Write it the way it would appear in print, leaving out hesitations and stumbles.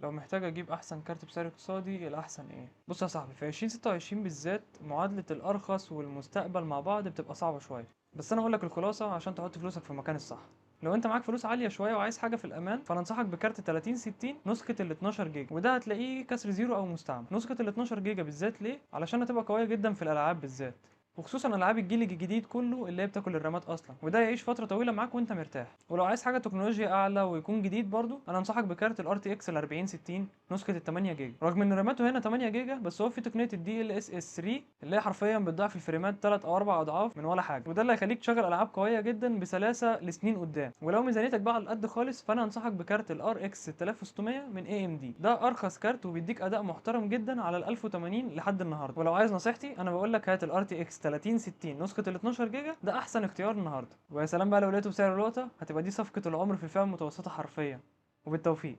لو محتاج اجيب احسن كارت بسعر اقتصادي، الاحسن ايه؟ بص يا صاحبي، في 2026 بالذات معادلة الارخص والمستقبل مع بعض بتبقى صعبة شوية. بس انا اقول لك الخلاصة عشان تحط فلوسك في المكان الصح. لو انت معاك فلوس عالية شوية وعايز حاجة في الامان، فانا انصحك بكارت 3060 نسخة ال 12 جيجا، وده هتلاقيه كسر زيرو او مستعمل. نسخة ال 12 جيجا بالذات ليه؟ علشان هتبقى قوية جدا في الالعاب بالذات، وخصوصا العاب الجيل الجديد كله اللي هي بتاكل الرامات اصلا، وده يعيش فتره طويله معاك وانت مرتاح. ولو عايز حاجه تكنولوجيا اعلى ويكون جديد برضو، انا انصحك بكارت الار تي اكس ال 4060 نسخه ال 8 جيجا. رغم ان راماته هنا 8 جيجا، بس هو في تقنيه الدي ال اس اس 3 اللي هي حرفيا بتضاعف الفريمات 3 او 4 اضعاف من ولا حاجه، وده اللي هيخليك تشغل العاب قويه جدا بسلاسه لسنين قدام. ولو ميزانيتك بقى على قد خالص، فانا انصحك بكارت الار اكس 6600 من اي ام دي. ده ارخص كارت وبيديك اداء محترم جدا على ال 1080 لحد النهارده. ولو عايز نصيحتي، انا بقول لك هات الار تي اكس 3060 نسخه ال 12 جيجا، ده احسن اختيار النهارده. ويا سلام بقى لو لقيته بسعر لقطه، هتبقى دي صفقه العمر في الفئه المتوسطه حرفيا. وبالتوفيق.